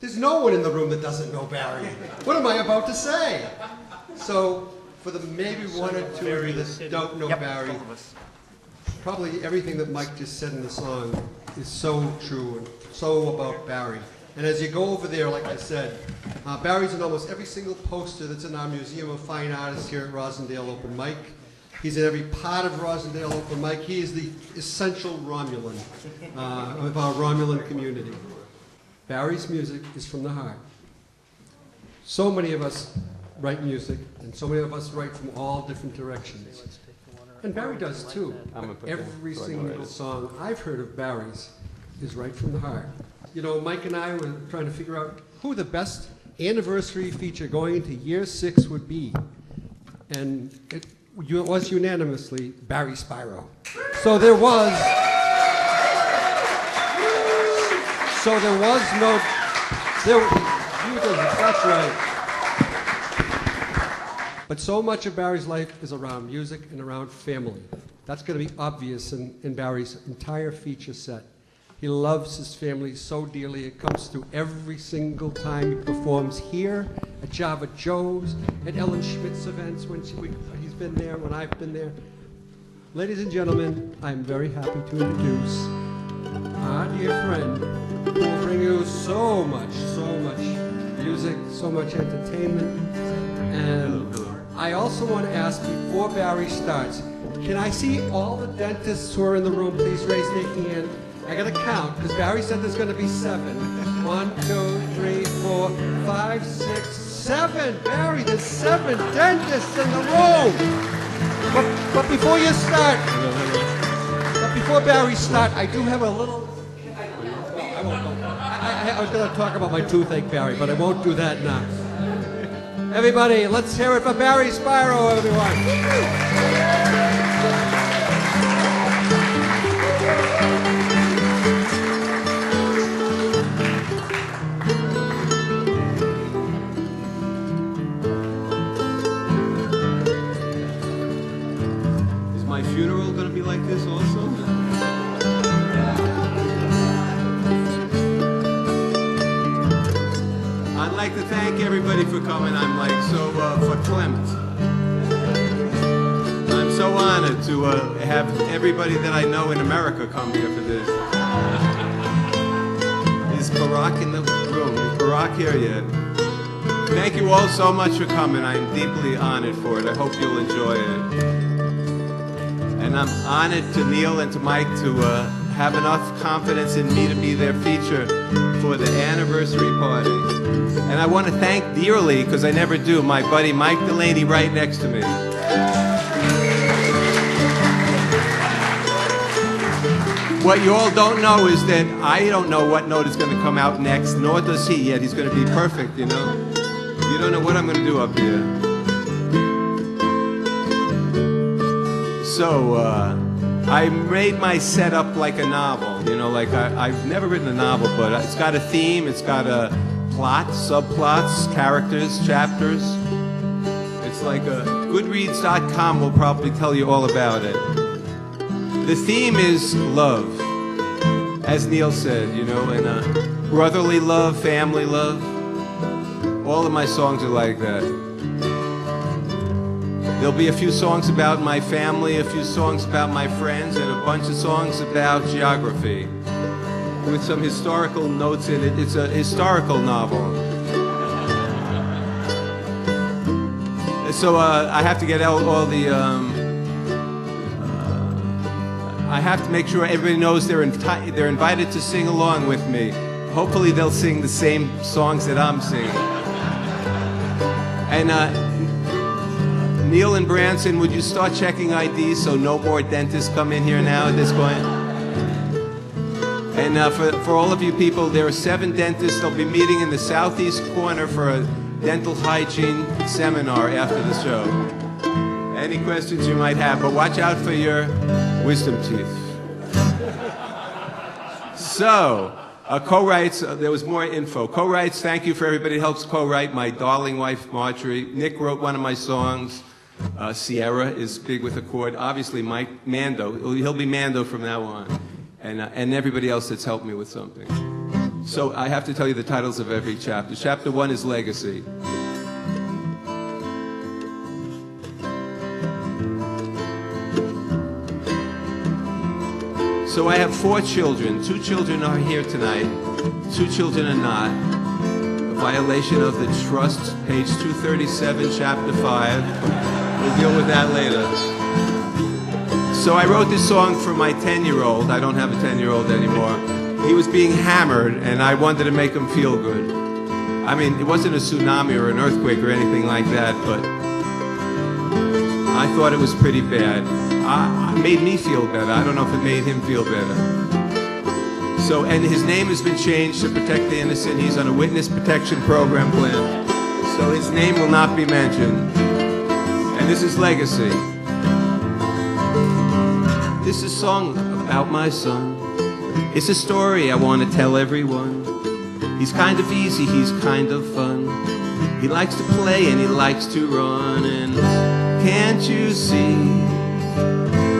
There's no one in the room that doesn't know Barry. What am I about to say? So, for the maybe one or two of you that don't know Barry, probably everything that Mike just said in the song is so true and so about Barry. And as you go over there, like I said, Barry's in almost every single poster that's in our Museum of Fine Artists here at Rosendale Open Mic. He's in every part of Rosendale Open Mic. He is the essential Romulan of our Romulan community. Barry's music is from the heart. So many of us write music, and so many of us write from all different directions. And Barry does too. Every single song I've heard of Barry's is right from the heart. You know, Mike and I were trying to figure out who the best anniversary feature going into year 6 would be. And it was unanimously Barry Spiro. So there was no, that's right. But so much of Barry's life is around music and around family. That's going to be obvious in Barry's entire feature set. He loves his family so dearly. It comes through every single time he performs here, at Java Joe's, at Ellen Schmidt's events when he's been there, when I've been there. Ladies and gentlemen, I'm very happy to introduce our dear friend who will bring you so much music, so much entertainment. And I also want to ask, before Barry starts, can I see all the dentists who are in the room please raise their hand? I gotta count, because Barry said there's gonna be 7. 1, 2, 3, 4, 5, 6, 7. Barry, there's 7 dentists in the room. But before you start, before Barry starts, I do have a little. I was gonna talk about my toothache, Barry, but I won't do that now. Everybody, let's hear it for Barry Spiro, everyone. Funeral going to be like this also? I'd like to thank everybody for coming. I'm like so verklempt. I'm so honored to have everybody that I know in America come here for this. Is Barack in the room? Is Barack here yet? Thank you all so much for coming. I'm deeply honored for it. I hope you'll enjoy it. And I'm honored to Neil and to Mike to have enough confidence in me to be their feature for the anniversary party. And I want to thank dearly, because I never do, my buddy Mike Delaney right next to me. What you all don't know is that I don't know what note is going to come out next, nor does he yet. He's going to be perfect, you know. You don't know what I'm going to do up here. So, I made my setup like a novel, you know, like I've never written a novel, but it's got a theme, it's got a plot, subplots, characters, chapters. It's like Goodreads.com will probably tell you all about it. The theme is love, as Neil said, you know, and brotherly love, family love. All of my songs are like that. There'll be a few songs about my family, a few songs about my friends, and a bunch of songs about geography with some historical notes in it. It's a historical novel. So I have to get out all the... I have to make sure everybody knows they're invited to sing along with me. Hopefully they'll sing the same songs that I'm singing. And Neil and Branson, would you start checking IDs so no more dentists come in here now at this point? And for all of you people, there are 7 dentists. They'll be meeting in the southeast corner for a dental hygiene seminar after the show. Any questions you might have, but watch out for your wisdom teeth. So, co-writes, there was more info. Co-writes, thank you for everybody who helps co-write. My darling wife, Marjorie. Nick wrote one of my songs. Sierra is big with a chord. Obviously, Mike Mando. He'll be Mando from now on. And everybody else that's helped me with something. So I have to tell you the titles of every chapter. Chapter 1 is Legacy. So I have 4 children. 2 children are here tonight. 2 children are not. A violation of the trust, page 237, chapter 5. We'll deal with that later. So I wrote this song for my 10-year-old. I don't have a 10-year-old anymore. He was being hammered, and I wanted to make him feel good. I mean, it wasn't a tsunami or an earthquake or anything like that, but I thought it was pretty bad. It made me feel better. I don't know if it made him feel better. So, and his name has been changed to protect the innocent. He's on a witness protection program plan. So his name will not be mentioned. And this is Legacy. This is a song about my son. It's a story I want to tell everyone. He's kind of easy, he's kind of fun. He likes to play and he likes to run. And can't you see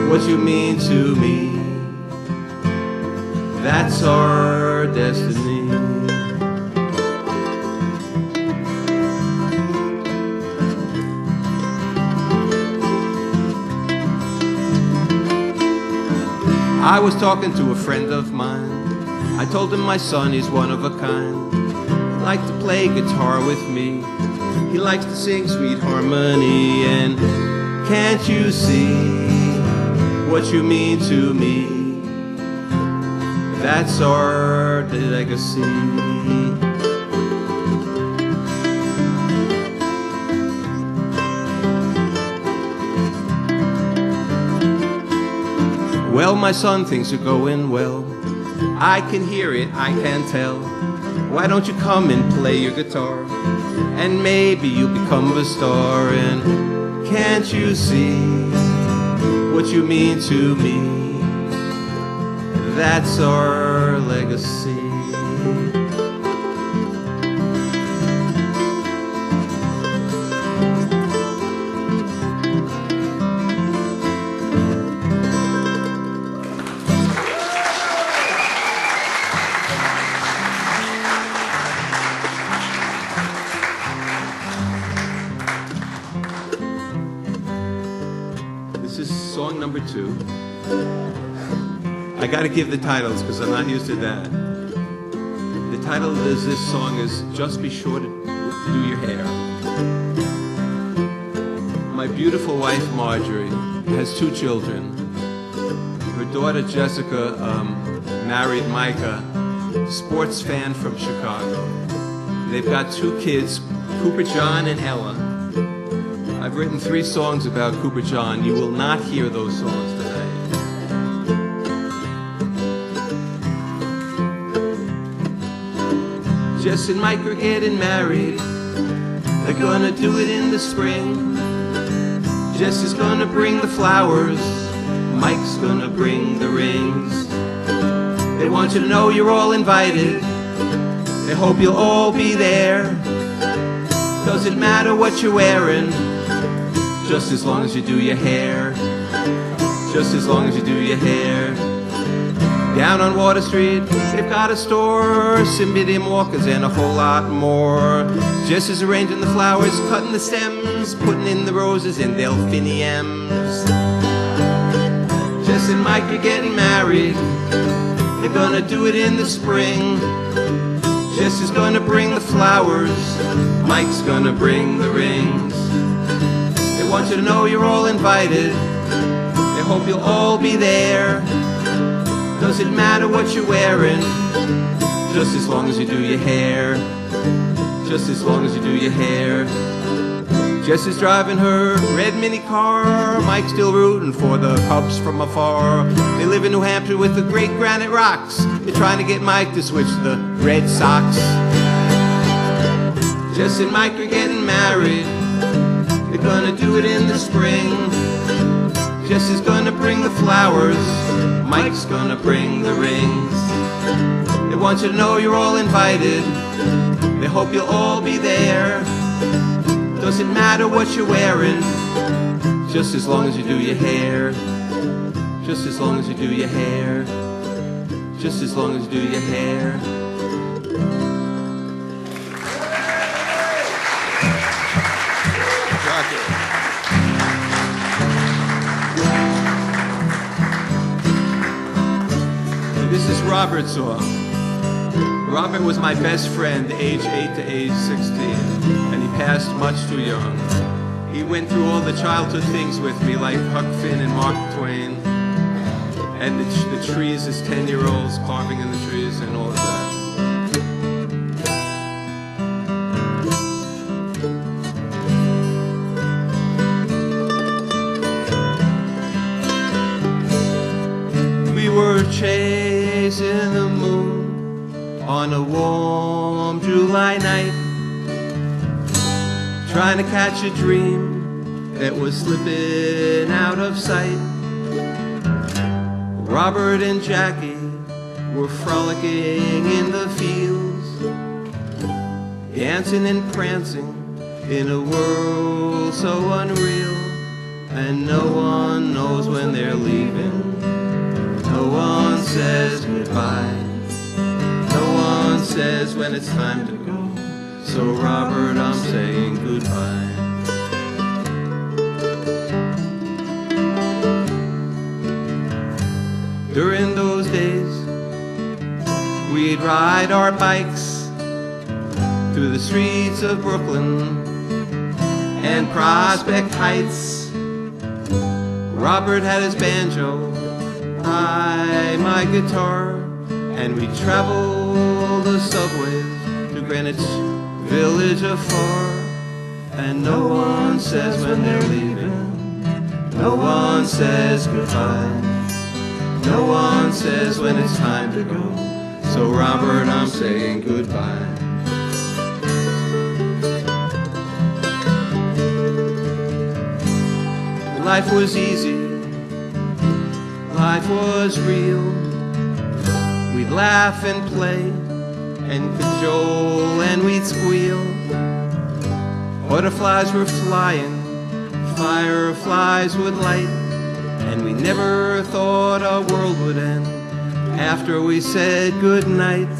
what you mean to me? That's our destiny. I was talking to a friend of mine. I told him my son is one of a kind. He likes to play guitar with me. He likes to sing sweet harmony. And can't you see what you mean to me? That's our legacy. Well, my son, things are going well. I can hear it, I can tell. Why don't you come and play your guitar? And maybe you'll become a star. And can't you see what you mean to me? That's our legacy. This is song number 2. I gotta give the titles because I'm not used to that. The title of this song is Just Be Sure to Do Your Hair. My beautiful wife Marjorie has 2 children. Her daughter Jessica married Micah, sports fan from Chicago. They've got 2 kids, Cooper John and Ella. I've written 3 songs about Cooper John. You will not hear those songs tonight. Jess and Mike are getting married. They're gonna do it in the spring. Jess is gonna bring the flowers. Mike's gonna bring the rings. They want you to know you're all invited. They hope you'll all be there. Doesn't matter what you're wearing, just as long as you do your hair. Just as long as you do your hair. Down on Water Street, they've got a store, Cymbidium walkers and a whole lot more. Jess is arranging the flowers, cutting the stems, putting in the roses and delphiniums. Jess and Mike are getting married. They're gonna do it in the spring. Jess is gonna bring the flowers. Mike's gonna bring the rings. They want you to know you're all invited. They hope you'll all be there. Doesn't matter what you're wearing, just as long as you do your hair. Just as long as you do your hair. Jess is driving her red mini car. Mike's still rooting for the Cubs from afar. They live in New Hampshire with the great granite rocks. They're trying to get Mike to switch to the Red Sox. Jess and Mike are getting married. They're gonna do it in the spring. Jess is gonna bring the flowers. Mike's gonna bring the rings. They want you to know you're all invited. They hope you'll all be there. Doesn't matter what you're wearing, just as long as you do your hair. Just as long as you do your hair. Just as long as you do your hair. Robert song. Robert was my best friend, age 8 to age 16, and he passed much too young. He went through all the childhood things with me, like Huck Finn and Mark Twain, and the trees as 10-year-olds, carving in the trees and all of that. We were chasing the moon on a warm July night, trying to catch a dream that was slipping out of sight. Robert and Jackie were frolicking in the fields, dancing and prancing in a world so unreal. And no one knows when they're leaving. No one says goodbye. No one says when it's time to go. So Robert, I'm saying goodbye. During those days, we'd ride our bikes through the streets of Brooklyn and Prospect Heights. Robert had his banjo, I my guitar, and we traveled the subways to Greenwich Village afar. And no one says when they're leaving, no one says goodbye. No one says when it's time to go. So Robert, I'm saying goodbye. Life was easy, life was real. We'd laugh and play and cajole and we'd squeal. Butterflies were flying, fireflies would light, and we never thought our world would end after we said goodnight.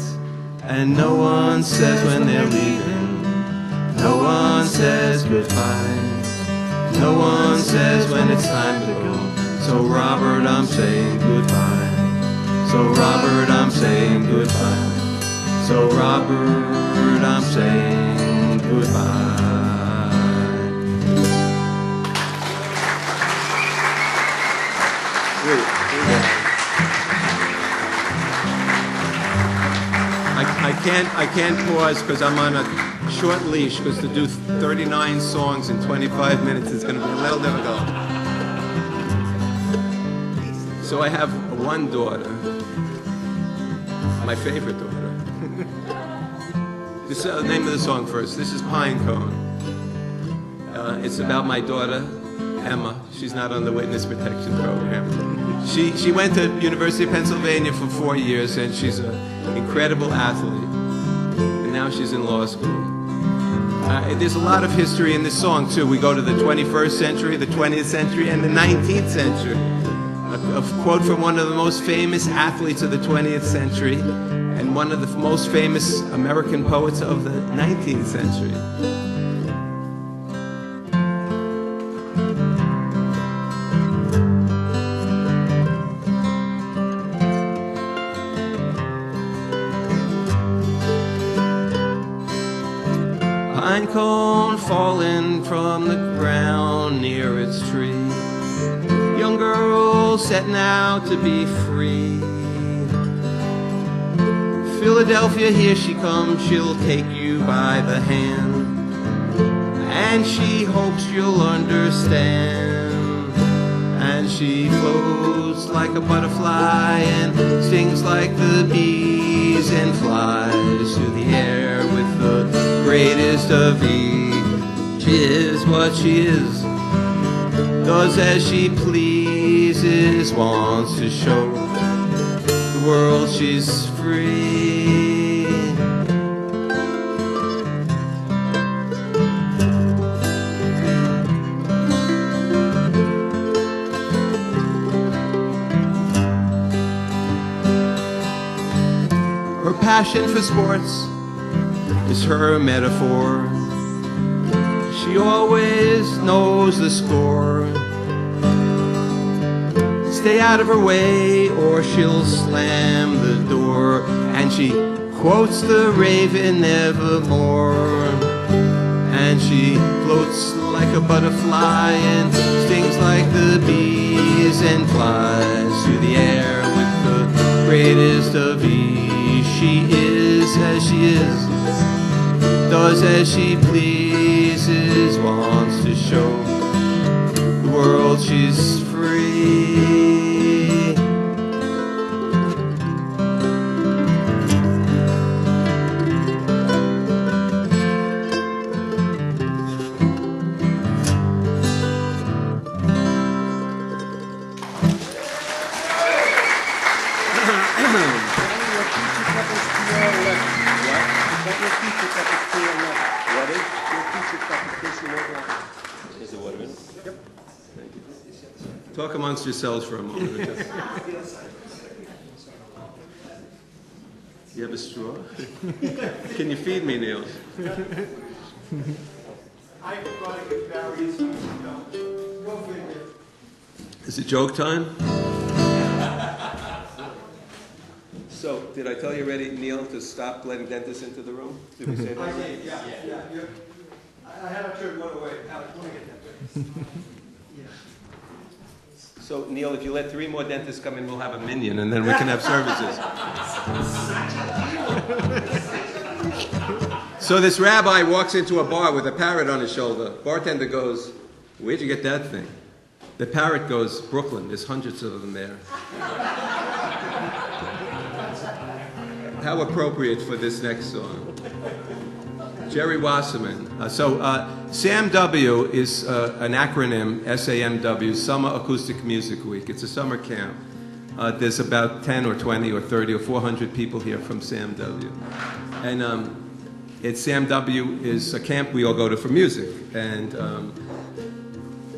And no one says when they're leaving, no one says goodbye. No one says when it's time to go. So Robert, I'm saying goodbye. So Robert, I'm saying goodbye. So Robert, I'm saying goodbye. I can't pause because I'm on a short leash, because to do 39 songs in 25 minutes is going to be a little difficult. So I have one daughter, my favorite daughter. This is the name of the song first. This is Pine Cone. It's about my daughter, Emma. She's not on the witness protection program. She went to University of Pennsylvania for 4 years, and she's an incredible athlete. And now she's in law school. There's a lot of history in this song, too. We go to the 21st century, the 20th century, and the 19th century. A quote from one of the most famous athletes of the 20th century, and one of the most famous American poets of the 19th century. Pine cone falling from the ground near its tree. Young girl setting out to be free. Philadelphia, here she comes, she'll take you by the hand, and she hopes you'll understand. And she floats like a butterfly and stings like the bees and flies through the air with the greatest of ease. She is what she is, does as she pleases, wants to show the world she's free. Her passion for sports is her metaphor. She always knows the score. stay out of her way or she'll slam the door. And she quotes the raven nevermore. And she floats like a butterfly and stings like the bees and flies through the air with the greatest of ease. She is as she is, does as she pleases, wants to show the world she's free. Talk amongst yourselves for a moment. You have a straw? Can you feed me, Neil? I brought a good Barry. Go figure. Is it joke time? So, did I tell you already, Neil, to stop letting dentists into the room? Did we say that? I did, yeah. I had to turn one away. Alex, let me get that. So, Neil, if you let 3 more dentists come in, we'll have a minion, and then we can have services. So this rabbi walks into a bar with a parrot on his shoulder. Bartender goes, "Where'd you get that thing?" The parrot goes, "Brooklyn, there's hundreds of them there." How appropriate for this next song. Jerry Wasserman. Sam W is an acronym, SAMW, Summer Acoustic Music Week. It's a summer camp. There's about 10 or 20 or 30 or 400 people here from Sam W. And Sam W is a camp we all go to for music. And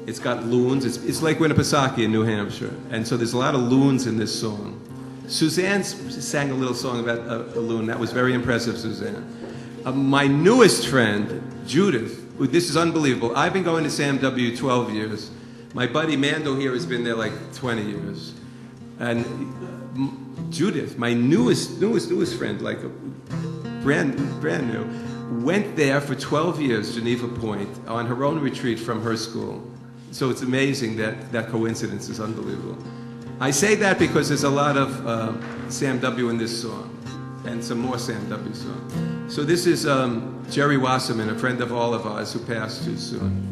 it's got loons. It's like Winnipesaukee in New Hampshire. And so there's a lot of loons in this song. Suzanne sang a little song about a loon. That was very impressive, Suzanne. My newest friend, Judith, this is unbelievable. I've been going to Sam W 12 years. My buddy Mando here has been there like 20 years. And Judith, my newest friend, like brand new, went there for 12 years, Geneva Point, on her own retreat from her school. So it's amazing that coincidence is unbelievable. I say that because there's a lot of Sam W in this song, and some more Sam W songs. So this is Jerry Wasserman, a friend of all of ours who passed too soon.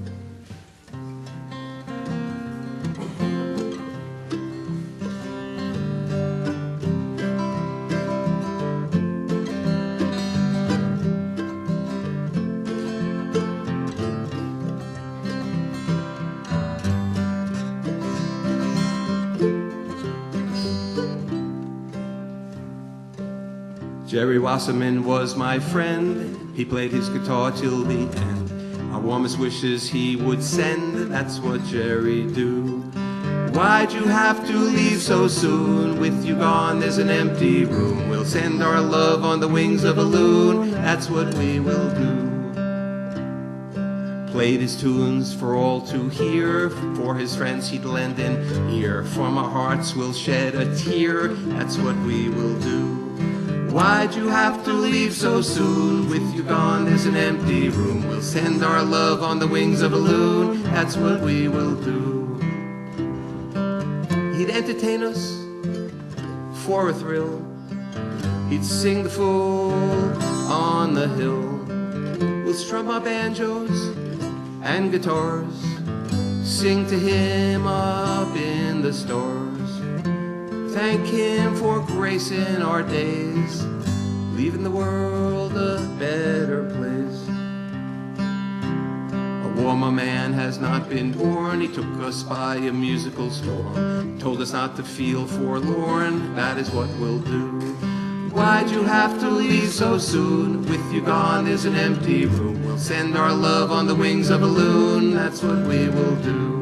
Jerry Wasserman was my friend. He played his guitar till the end. Our warmest wishes he would send. That's what Jerry do. Why'd you have to leave so soon? With you gone, there's an empty room. We'll send our love on the wings of a loon. That's what we will do. Played his tunes for all to hear. For his friends he'd lend an ear. From our hearts we'll shed a tear. That's what we will do. Why'd you have to leave so soon? With you gone, there's an empty room. We'll send our love on the wings of a loon. That's what we will do. He'd entertain us for a thrill. He'd sing the fool on the hill. We'll strum our banjos and guitars, sing to him up in the stars. Thank him for gracing our days, leaving the world a better place. A warmer man has not been born. He took us by a musical storm, told us not to feel forlorn. That is what we'll do. Why'd you have to leave so soon? With you gone, there's an empty room. We'll send our love on the wings of a loon. That's what we will do.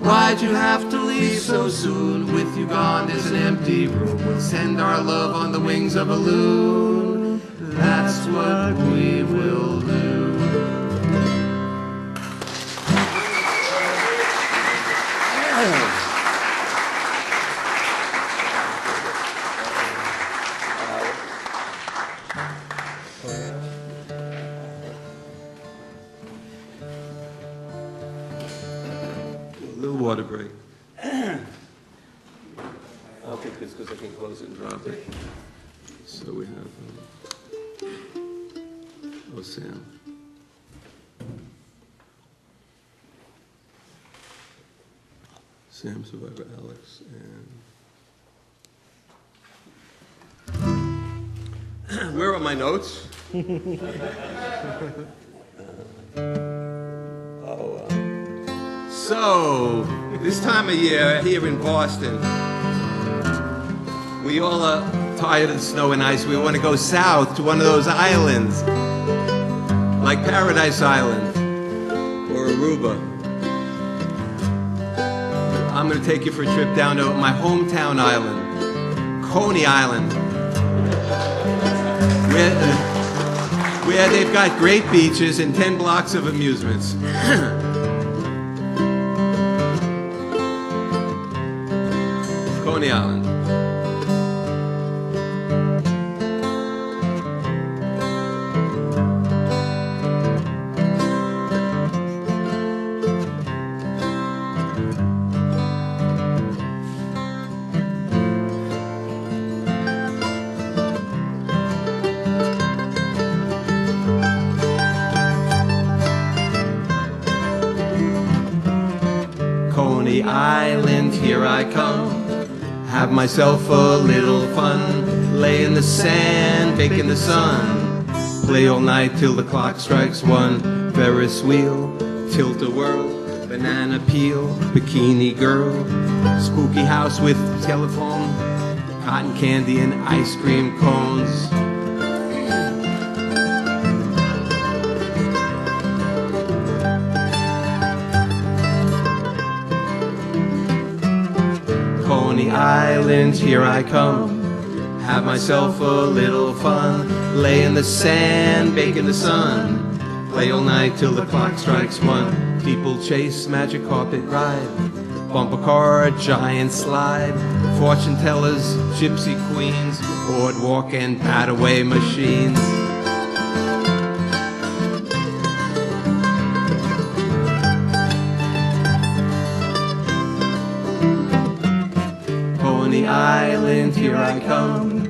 Why'd you have to leave so soon? With you gone, there's an empty room. We'll send our love on the wings of a loon. That's what we will do. water break. I'll take this because I can close it and drop it. So we have, oh, Sam. Sam, Survivor, Alex, and... Where are my notes? So, this time of year here in Boston, we all are tired of the snow and ice. We want to go south to one of those islands, like Paradise Island or Aruba. I'm going to take you for a trip down to my hometown island, Coney Island, where they've got great beaches and 10 blocks of amusements. Coney Island. Coney Island, here I come. Have myself a little fun. Lay in the sand, bake in the sun. Play all night till the clock strikes 1. Ferris wheel, tilt-a-whirl, banana peel, bikini girl, spooky house with telephone, cotton candy and ice cream cones. Coney Island, here I come. Have myself a little fun. Lay in the sand, bake in the sun. Play all night till the clock strikes 1. People chase, magic carpet ride. Bumper car, giant slide. Fortune tellers, gypsy queens. Boardwalk and pat-away machines. Coney Island, here I come.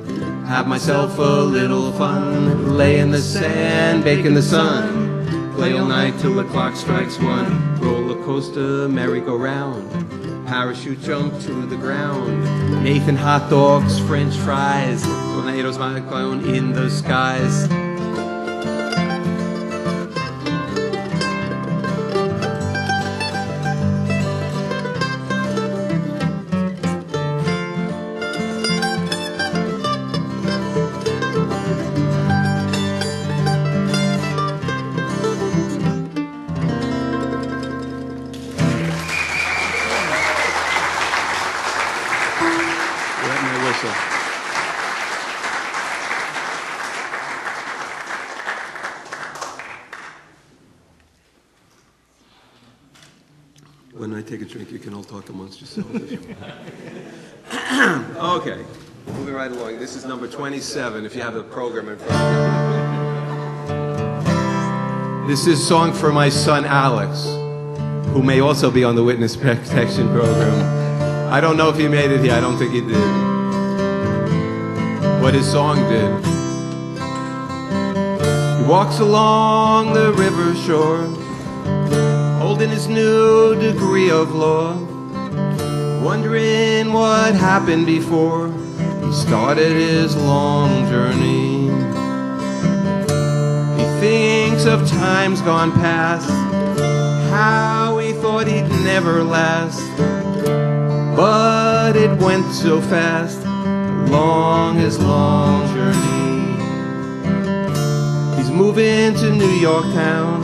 Have myself a little fun. Lay in the sand, bake in the sun. Play all night till the clock strikes 1. Roller coaster, merry-go-round. Parachute jump to the ground. Nathan hot dogs, french fries. Tornadoes, my clown in the skies. When I take a drink, you can all talk amongst yourselves if you want. Okay, moving right along. This is number 27, if you have the program in front of you. This is a song for my son Alex, who may also be on the witness protection program. I don't know if he made it here. I don't think he did. But his song did. He walks along the river shore, holding his new degree of law, wondering what happened before he started his long journey. He thinks of times gone past, how he thought he'd never last, but it went so fast along his long journey. He's moving to New York town,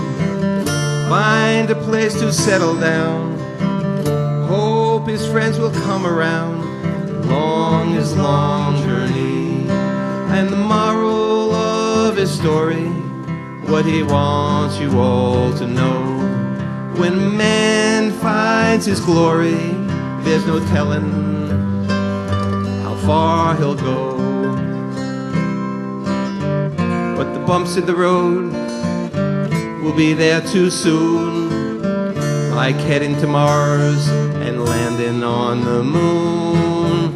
find a place to settle down, hope his friends will come around along his long journey. And the moral of his story, what he wants you all to know, when a man finds his glory, there's no telling how far he'll go. But the bumps in the road will be there too soon. like heading to Mars and landing on the moon.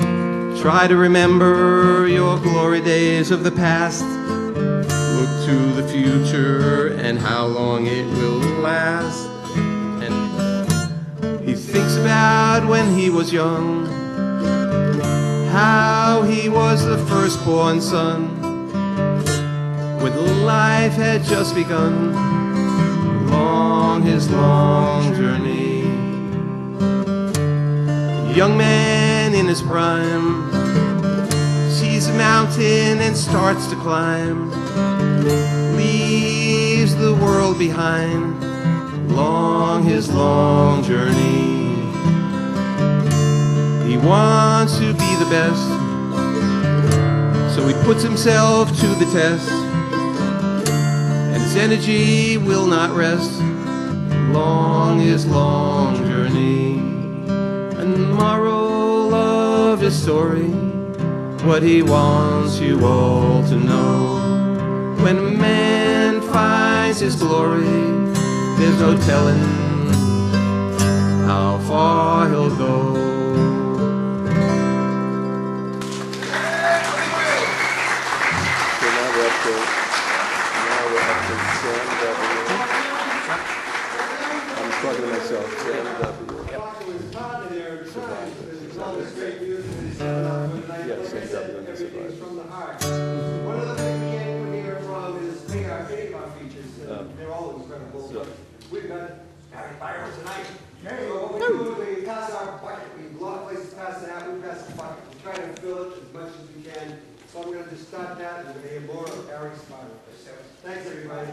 Try to remember your glory days of the past. Look to the future and how long it will last. And he thinks about when he was young, how he was the firstborn son, when life had just begun, along his long journey. Young man in his prime sees a mountain and starts to climb, leaves the world behind along his long journey. He wants to be the best, so he puts himself to the test, and his energy will not rest along his long journey. And the moral of his story, what he wants you all to know: when a man finds his glory, there's no telling how far he'll go. I'm talking to myself. Sam W. Yes, Sam W. and the Survivor. From the heart. One of the things we can't put here from is any of our features. They're all incredible. We've got Barry Byron tonight. So what we do is we pass our bucket. We have a lot of places to pass it out. We pass the bucket. We try to fill it as much as we can. So I'm going to just start that, and we're going to hear more of Barry Spiro. Thanks, everybody.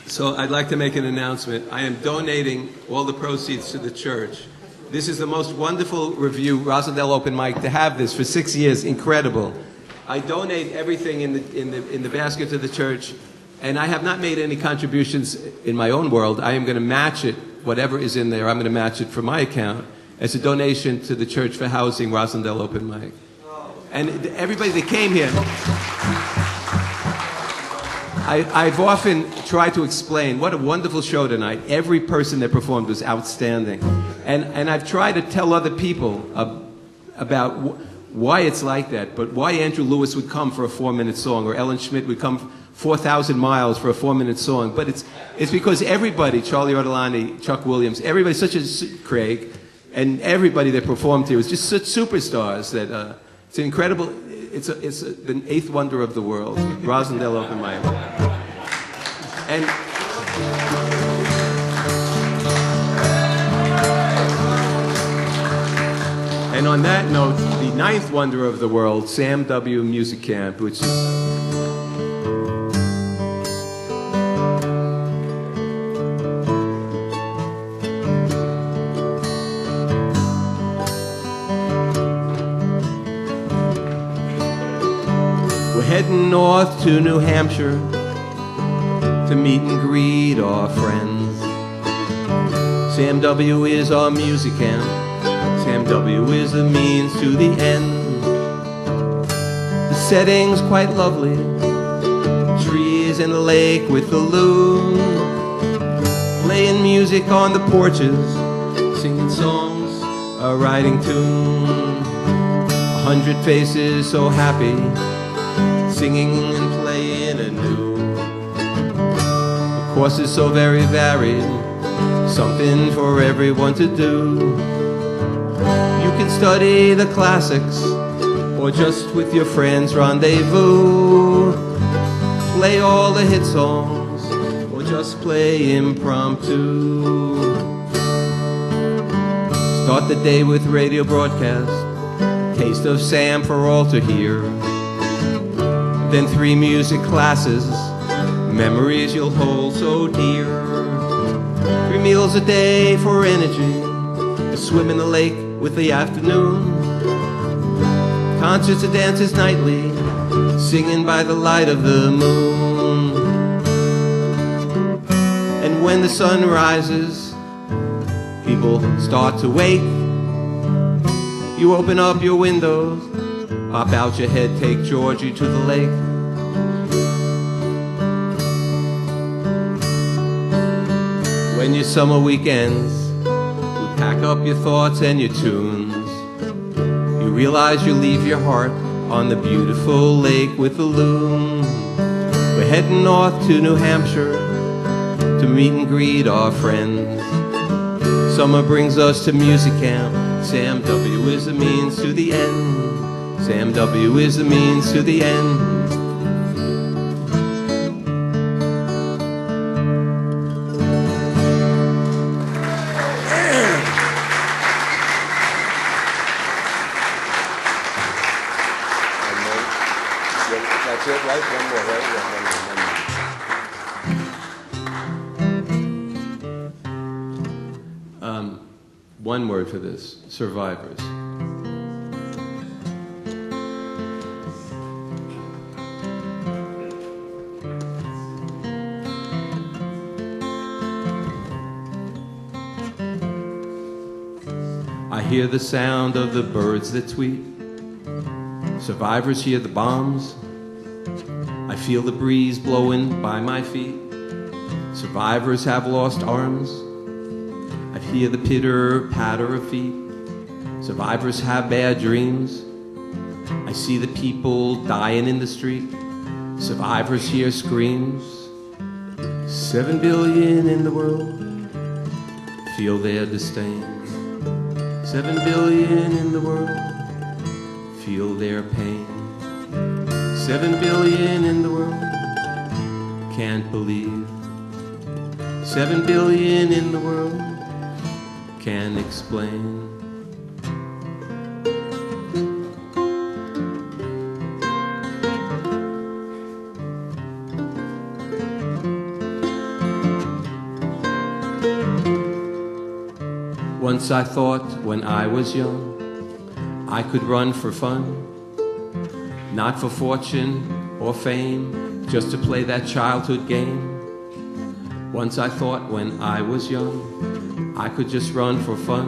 So I'd like to make an announcement. I am donating all the proceeds to the church. This is the most wonderful review, Rosendale Open Mic, to have this for 6 years. Incredible. I donate everything in the basket to the church, and I have not made any contributions in my own world. I am going to match it, whatever is in there. I'm going to match it from my account as a donation to the church for housing Rosendale Open Mic. And everybody that came here, I've often tried to explain what a wonderful show tonight. Every person that performed was outstanding. And I've tried to tell other people about why it's like that, but why Andrew Lewis would come for a 4-minute song, or Ellen Schmidt would come 4,000 miles for a 4-minute song. But it's because everybody, Charlie Ortolani, Chuck Williams, everybody, such as Craig, and everybody that performed here was just such superstars that it's incredible. It's the eighth wonder of the world, Rosendale Open Mic. And on that note, the ninth wonder of the world, Sam W. Music Camp, which is heading north to New Hampshire to meet and greet our friends. Sam W. is our music camp. Sam W. is the means to the end. The setting's quite lovely, trees and a lake with the loon, playing music on the porches, singing songs, a riding tune. 100 faces so happy, singing and playing anew. The course is so very varied, something for everyone to do. You can study the classics, or just with your friends rendezvous. Play all the hit songs, or just play impromptu. Start the day with radio broadcast, taste of Sam for all to hear. Then 3 music classes, memories you'll hold so dear. 3 meals a day for energy, a swim in the lake with the afternoon. Concerts and dances nightly, singing by the light of the moon. And when the sun rises, people start to wake. You open up your windows, pop out your head, take Georgie to the lake. When your summer weekends pack up your thoughts and your tunes. You realize you leave your heart on the beautiful lake with the loon. We're heading north to New Hampshire to meet and greet our friends. Summer brings us to music camp. Sam W. is the means to the end. Sam W. is the means to the end. That's it, right? One more, right? Yeah, one more. One word for this, survivors. I hear the sound of the birds that tweet. Survivors hear the bombs. I feel the breeze blowing by my feet. Survivors have lost arms. I hear the pitter patter of feet. Survivors have bad dreams. I see the people dying in the street. Survivors hear screams. 7 billion in the world feel their disdain. 7 billion in the world feel their pain. 7 billion in the world can't believe. 7 billion in the world can't explain. Once I thought when I was young I could run for fun, not for fortune or fame, just to play that childhood game. Once I thought when I was young I could just run for fun,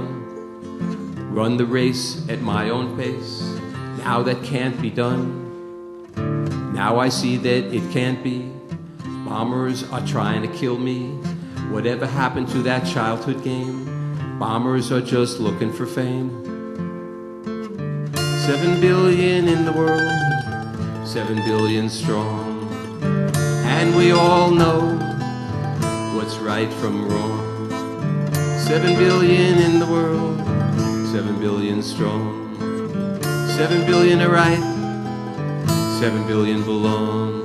run the race at my own pace. Now that can't be done. Now I see that it can't be. Bombers are trying to kill me. Whatever happened to that childhood game? Bombers are just looking for fame. 7 billion in the world, 7 billion strong, and we all know what's right from wrong. 7 billion in the world, 7 billion strong, 7 billion are right, 7 billion belong.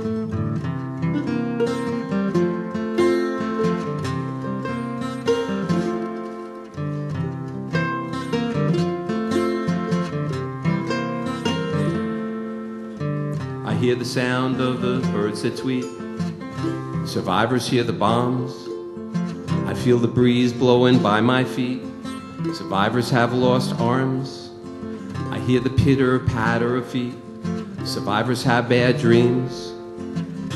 I hear the sound of the birds that tweet. Survivors hear the bombs. I feel the breeze blowing by my feet. Survivors have lost arms. I hear the pitter patter of feet. Survivors have bad dreams.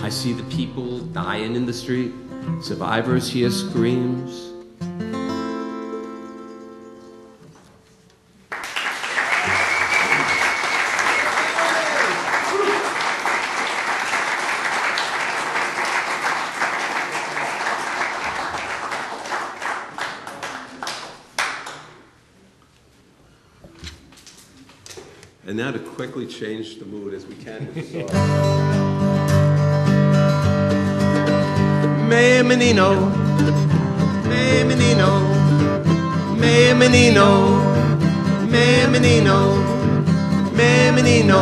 I see the people dying in the street. Survivors hear screams. And now to quickly change the mood as we can with the song. Me menino, me menino, me menino, me menino, me menino.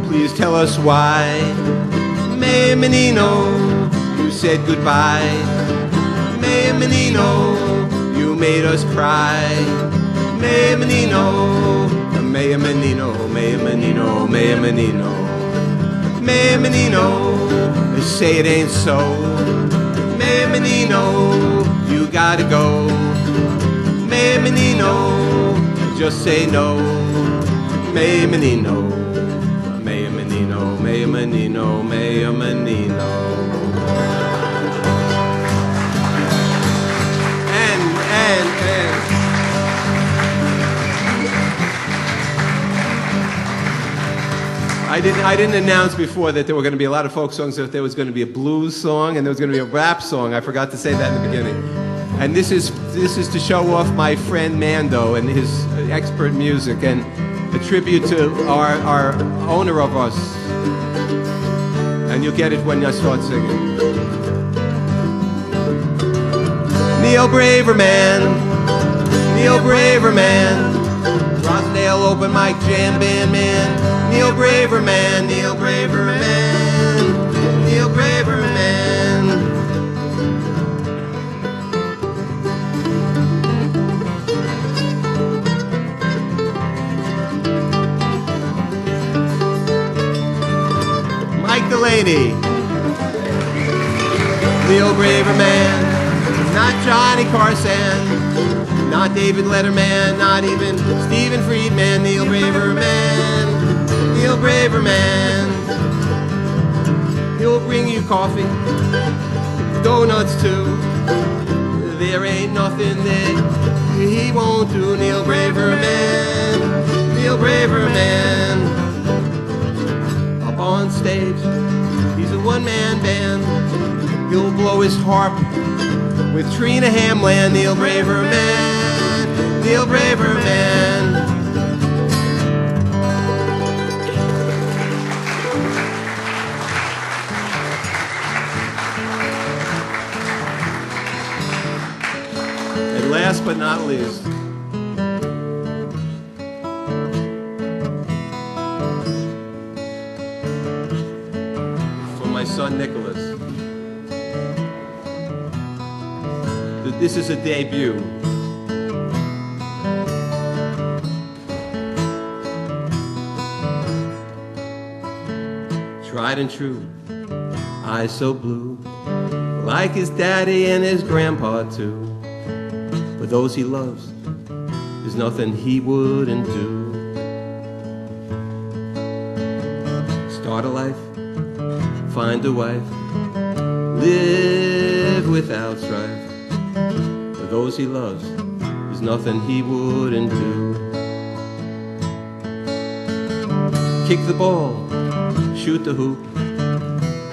Please tell us why, me menino, you said goodbye. Me menino, you made us cry. Me menino. Me menino, me menino, me menino, me menino, they say it ain't so. Me menino, you gotta go. Me menino, just say no. Me menino, me menino, me menino, me menino. And I didn't announce before that there were going to be a lot of folk songs, that there was going to be a blues song and there was going to be a rap song. I forgot to say that in the beginning. And this is to show off my friend Mando and his expert music, and a tribute to our owner of us. And you'll get it when I start singing. Neil Braverman, Neil Braverman, Rosendale open mic jam band man. Neil Braverman, Neil Braverman, Neil Braverman. Mike Delaney, Neil Braverman, not Johnny Carson, not David Letterman, not even Stephen Friedman. Neil Braverman, Neil Braverman. He'll bring you coffee, donuts too. There ain't nothing that he won't do. Neil Braverman, Neil Braverman. Up on stage, he's a one-man band. He'll blow his harp with Trina Hamland. Neil Braverman, Neil Braverman. And last but not least, for my son Nicholas. This is a debut. Tried and true, eyes so blue, like his daddy and his grandpa too. For those he loves, there's nothing he wouldn't do. Start a life, find a wife, live without strife. For those he loves, there's nothing he wouldn't do. Kick the ball, shoot the hoop,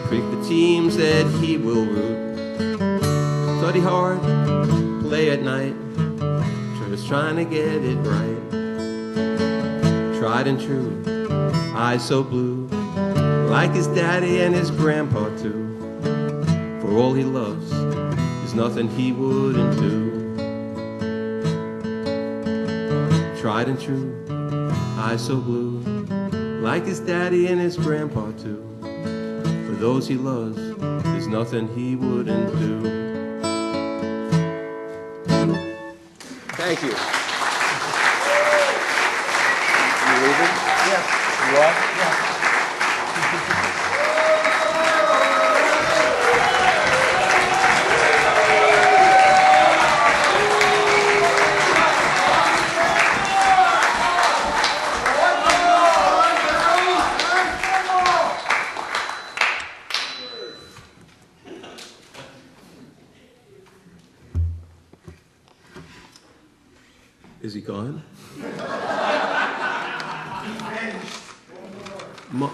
pick the teams that he will root. Study hard, play at night, just trying to get it right. Tried and true, eyes so blue, like his daddy and his grandpa too. For all he loves, there's nothing he wouldn't do. Tried and true, eyes so blue, like his daddy and his grandpa too. For those he loves, there's nothing he wouldn't do. Thank you. You leaving? Yes. You are? Yes. Is he gone?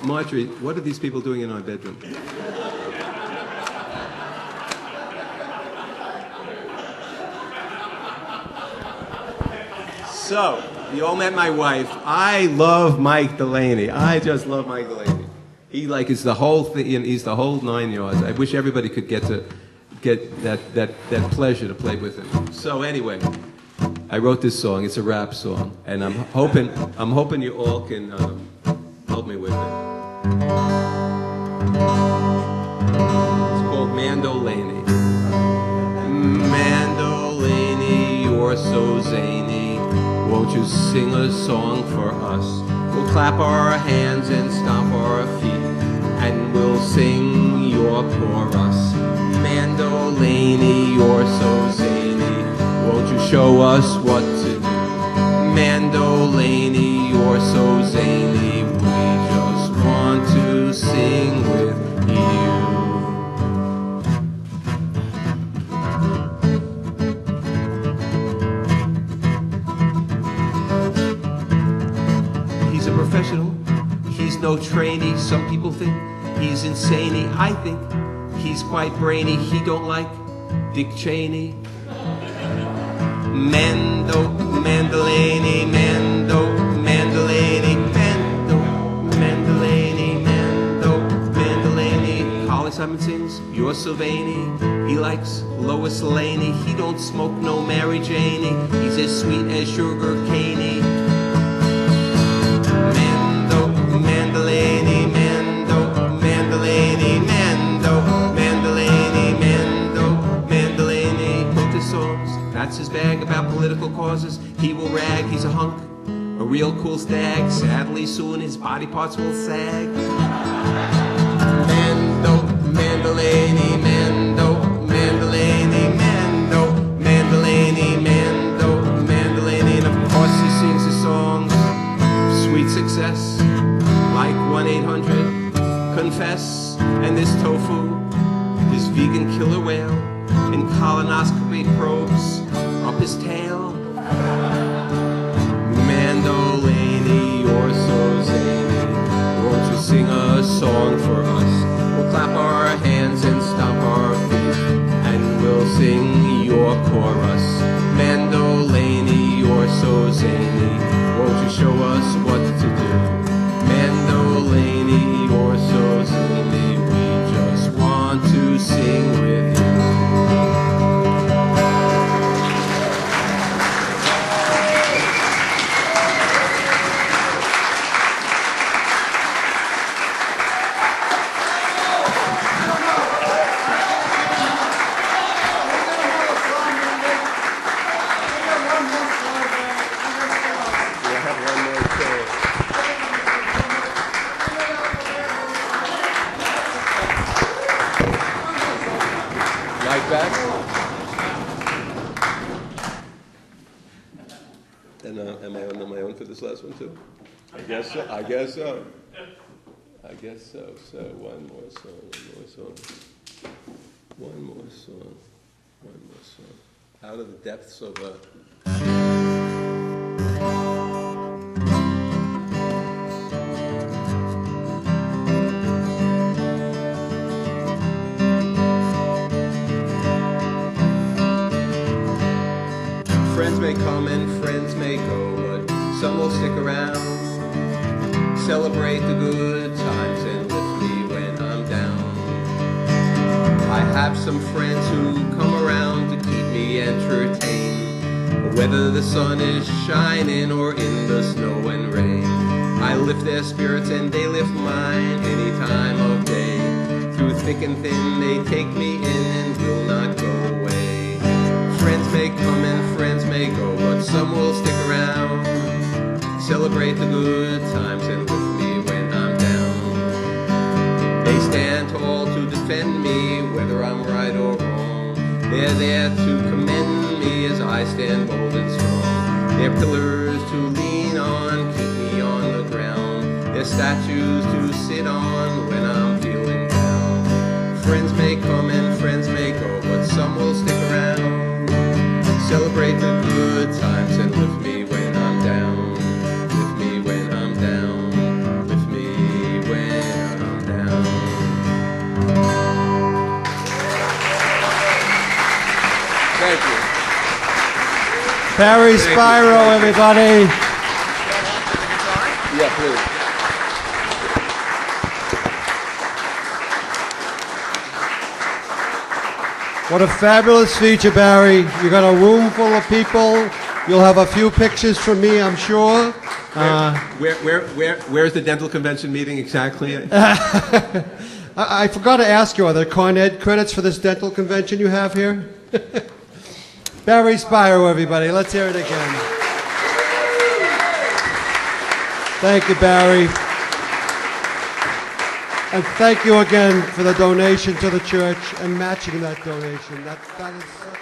Marjorie, what are these people doing in our bedroom? So, you all met my wife. I love Mike Delaney. I just love Mike Delaney. He like is the whole thing. He's the whole 9 yards. I wish everybody could get that pleasure to play with him. So anyway, I wrote this song. It's a rap song, and I'm hoping you all can help me with it. It's called Mandolaney. Mandolaney, you're so zany. Won't you sing a song for us? We'll clap our hands and stomp our feet, and we'll sing your chorus. Mandolaney, you're so zany. Won't you show us what to do? Mandolaney, you're so zany. We just want to sing with you. He's a professional. He's no trainee. Some people think he's insane. I think he's quite brainy. He don't like Dick Cheney. Mando, Mandalini, Mando, Mandalini, Mando, Mandalini, Mando, Mandalini. Carly Simon sings, you're Sylvaney. He likes Lois Laney. He don't smoke no Mary Janey. He's as sweet as sugar caney. Mando, Mandalini, Mando, Mandalini, Mando, Mandalini, Mando, Mandalini. Wrote his songs, that's his bag about political causes. He will rag, he's a hunk, a real cool stag. Sadly soon his body parts will sag. Mando, Mandalini, Mando, Mandalini, Mando, Mandalini, Mando, Mandalini. And of course he sings his songs, sweet success, like 1-800-CONFESS. And this tofu, this vegan killer whale, in colonoscopy probes up his tail. Mandolini, you're so zany. Won't you sing a song for us? We'll clap our hands and stomp our feet, and we'll sing your chorus. Mandolini, you're so zany. Won't you show us what to do? Mandolini, you're so zany. We just want to sing with you. And am I on my own for this last one too? I guess so. I guess so. I guess so. So one more song. One more song. Out of the depths of a. Friends may come and friends may go, but some will stick around. Celebrate the good times and lift me when I'm down. I have some friends who come around to keep me entertained, whether the sun is shining or in the snow and rain. I lift their spirits and they lift mine any time of day. Through thick and thin they take me in and will not go away. Friends may come and friends may go, but some will stick around. Celebrate the good times and lift me when I'm down. They stand tall to defend me, whether I'm right or wrong. They're there to commend me as I stand bold and strong. They're pillars to lean on, keep me on the ground. They're statues to sit on when I'm feeling down. Friends may come and friends may go, but some will stick around. Celebrate the good times and lift me when I'm down. Lift me when I'm down. Lift me when I'm down. Thank you. Barry Spiro, everybody. Yeah, please. What a fabulous feature, Barry. You got a room full of people. You'll have a few pictures from me, I'm sure. Where's the dental convention meeting exactly? I forgot to ask you, are there Con Ed credits for this dental convention you have here? Barry Spiro, everybody. Let's hear it again. Thank you, Barry. And thank you again for the donation to the church and matching that donation. That is so